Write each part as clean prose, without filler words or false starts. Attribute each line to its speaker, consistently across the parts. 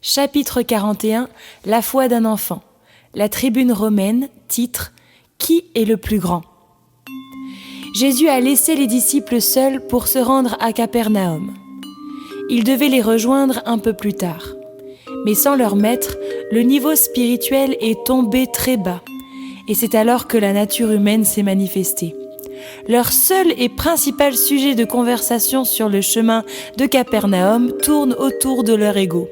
Speaker 1: Chapitre 41, la foi d'un enfant. La tribune romaine, titre « Qui est le plus grand ?» Jésus a laissé les disciples seuls pour se rendre à Capernaum. Il devait les rejoindre un peu plus tard. Mais sans leur maître, le niveau spirituel est tombé très bas. Et c'est alors que la nature humaine s'est manifestée. Leur seul et principal sujet de conversation sur le chemin de Capernaum tourne autour de leur ego.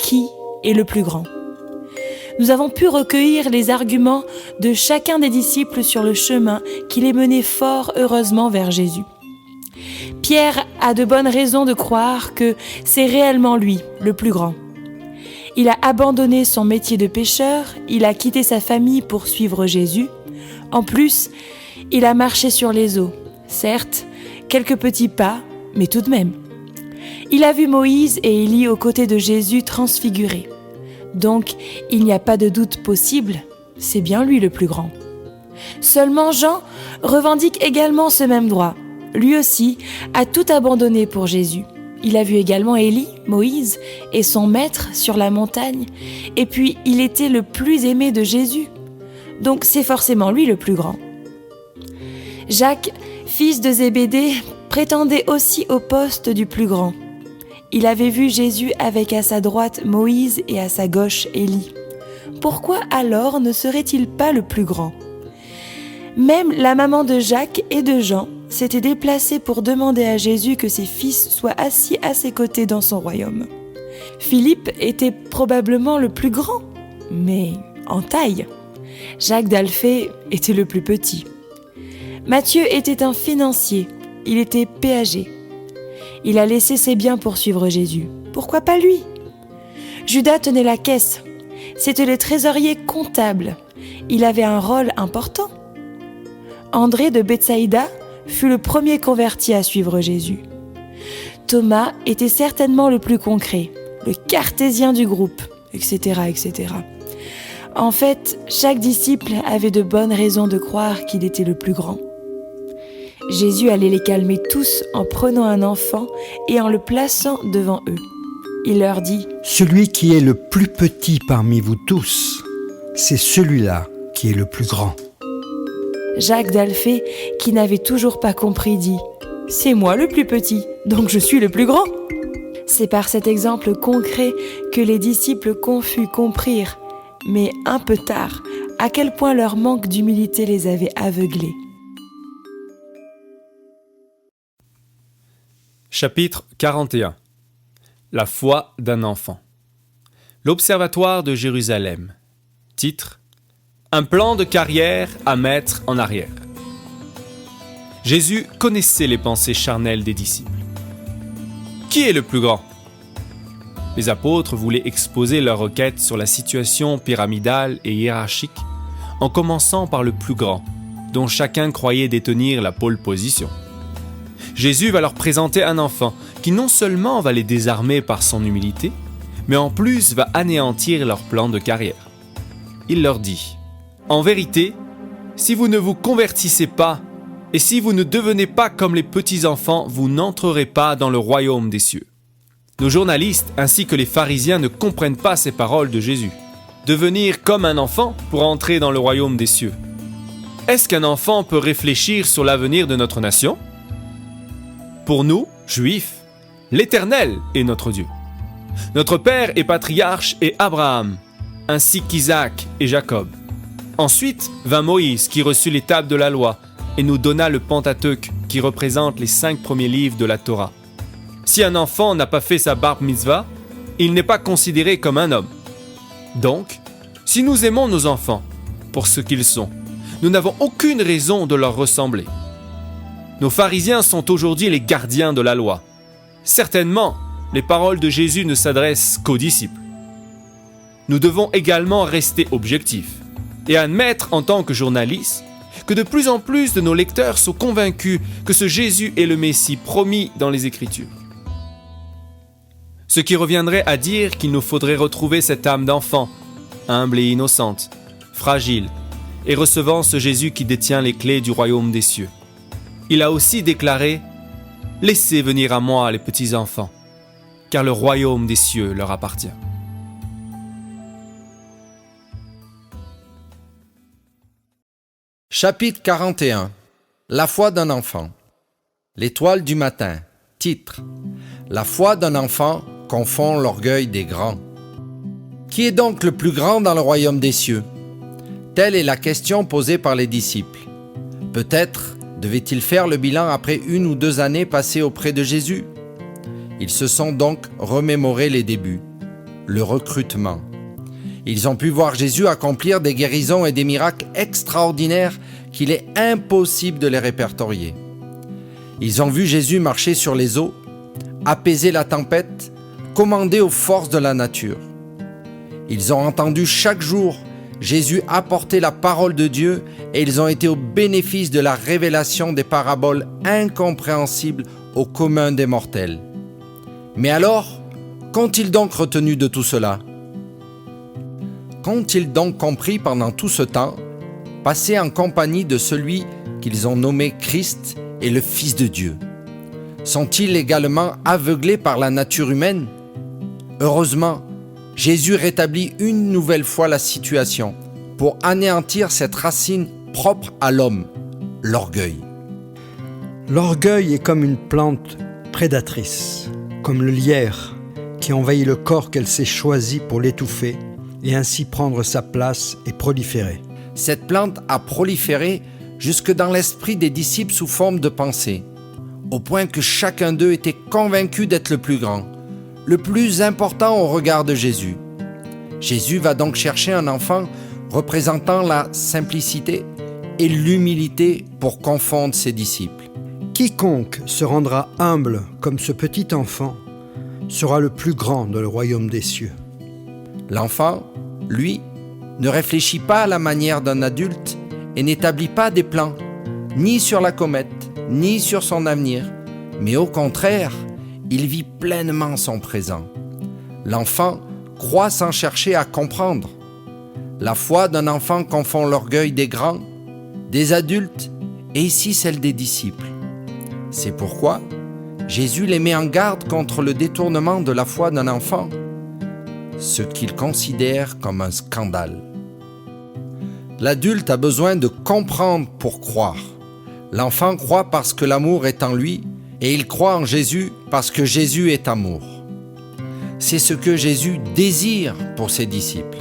Speaker 1: Qui est le plus grand ? Nous avons pu recueillir les arguments de chacun des disciples sur le chemin qui les menait fort heureusement vers Jésus. Pierre a de bonnes raisons de croire que c'est réellement lui, le plus grand. Il a abandonné son métier de pêcheur, il a quitté sa famille pour suivre Jésus. En plus, il a marché sur les eaux. Certes, quelques petits pas, mais tout de même. Il a vu Moïse et Élie aux côtés de Jésus transfigurés. Donc, il n'y a pas de doute possible, c'est bien lui le plus grand. Seulement Jean revendique également ce même droit. Lui aussi a tout abandonné pour Jésus. Il a vu également Élie, Moïse et son maître sur la montagne, et puis il était le plus aimé de Jésus. Donc c'est forcément lui le plus grand. Jacques, fils de Zébédée, prétendait aussi au poste du plus grand. Il avait vu Jésus avec à sa droite Moïse et à sa gauche Élie. Pourquoi alors ne serait-il pas le plus grand ? Même la maman de Jacques et de Jean s'était déplacée pour demander à Jésus que ses fils soient assis à ses côtés dans son royaume. Philippe était probablement le plus grand, mais en taille. Jacques d'Alphée était le plus petit. Matthieu était un financier, il était péager. Il a laissé ses biens pour suivre Jésus. Pourquoi pas lui ? Judas tenait la caisse. C'était le trésorier comptable. Il avait un rôle important. André de Bethsaïda fut le premier converti à suivre Jésus. Thomas était certainement le plus concret, le cartésien du groupe, etc., etc. En fait, chaque disciple avait de bonnes raisons de croire qu'il était le plus grand. Jésus allait les calmer tous en prenant un enfant et en le plaçant devant eux. Il leur dit «
Speaker 2: Celui qui est le plus petit parmi vous tous, c'est celui-là qui est le plus grand. »
Speaker 1: Jacques d'Alphée, qui n'avait toujours pas compris, dit « C'est moi le plus petit, donc je suis le plus grand !» C'est par cet exemple concret que les disciples confus comprirent, mais un peu tard, à quel point leur manque d'humilité les avait aveuglés.
Speaker 3: Chapitre 41. La foi d'un enfant. L'Observatoire de Jérusalem. Titre : Un plan de carrière à mettre en arrière. Jésus connaissait les pensées charnelles des disciples. Qui est le plus grand ? Les apôtres voulaient exposer leur requête sur la situation pyramidale et hiérarchique en commençant par le plus grand, dont chacun croyait détenir la pole position. Jésus va leur présenter un enfant qui non seulement va les désarmer par son humilité, mais en plus va anéantir leur plan de carrière. Il leur dit : En vérité, si vous ne vous convertissez pas et si vous ne devenez pas comme les petits-enfants, vous n'entrerez pas dans le royaume des cieux. Nos journalistes ainsi que les pharisiens ne comprennent pas ces paroles de Jésus. Devenir comme un enfant pour entrer dans le royaume des cieux. Est-ce qu'un enfant peut réfléchir sur l'avenir de notre nation ? Pour nous, Juifs, l'Éternel est notre Dieu. Notre père et patriarche est Abraham, ainsi qu'Isaac et Jacob. Ensuite vint Moïse qui reçut les tables de la loi et nous donna le Pentateuque qui représente les 5 premiers livres de la Torah. Si un enfant n'a pas fait sa bar mitzvah, il n'est pas considéré comme un homme. Donc, si nous aimons nos enfants pour ce qu'ils sont, nous n'avons aucune raison de leur ressembler. Nos pharisiens sont aujourd'hui les gardiens de la loi. Certainement, les paroles de Jésus ne s'adressent qu'aux disciples. Nous devons également rester objectifs et admettre en tant que journalistes que de plus en plus de nos lecteurs sont convaincus que ce Jésus est le Messie promis dans les Écritures. Ce qui reviendrait à dire qu'il nous faudrait retrouver cette âme d'enfant, humble et innocente, fragile, et recevant ce Jésus qui détient les clés du royaume des cieux. Il a aussi déclaré « Laissez venir à moi les petits enfants, car le royaume des cieux leur appartient. »
Speaker 4: Chapitre 41. La foi d'un enfant. L'étoile du matin. Titre. La foi d'un enfant confond l'orgueil des grands. Qui est donc le plus grand dans le royaume des cieux? Telle est la question posée par les disciples. Peut-être devait-il faire le bilan après 1 ou 2 années passées auprès de Jésus. Ils se sont donc remémoré les débuts, le recrutement. Ils ont pu voir Jésus accomplir des guérisons et des miracles extraordinaires qu'il est impossible de les répertorier. Ils ont vu Jésus marcher sur les eaux, apaiser la tempête, commander aux forces de la nature. Ils ont entendu chaque jour Jésus apporter la parole de Dieu et ils ont été au bénéfice de la révélation des paraboles incompréhensibles au commun des mortels. Mais alors, qu'ont-ils donc retenu de tout cela? Qu'ont-ils donc compris pendant tout ce temps, passé en compagnie de celui qu'ils ont nommé Christ et le Fils de Dieu? Sont-ils également aveuglés par la nature humaine? Heureusement, Jésus rétablit une nouvelle fois la situation pour anéantir cette racine propre à l'homme, l'orgueil.
Speaker 2: L'orgueil est comme une plante prédatrice, comme le lierre qui envahit le corps qu'elle s'est choisi pour l'étouffer et ainsi prendre sa place et proliférer.
Speaker 4: Cette plante a proliféré jusque dans l'esprit des disciples sous forme de pensée, au point que chacun d'eux était convaincu d'être le plus grand, le plus important au regard de Jésus. Jésus va donc chercher un enfant représentant la simplicité et l'humilité pour confondre ses disciples.
Speaker 2: Quiconque se rendra humble comme ce petit enfant sera le plus grand dans le royaume des cieux.
Speaker 4: L'enfant, lui, ne réfléchit pas à la manière d'un adulte et n'établit pas des plans, ni sur la comète, ni sur son avenir, mais au contraire, il vit pleinement son présent. L'enfant croit sans chercher à comprendre. La foi d'un enfant confond l'orgueil des grands, des adultes et ici celle des disciples. C'est pourquoi Jésus les met en garde contre le détournement de la foi d'un enfant, ce qu'il considère comme un scandale. L'adulte a besoin de comprendre pour croire. L'enfant croit parce que l'amour est en lui et il croit en Jésus parce que Jésus est amour. C'est ce que Jésus désire pour ses disciples.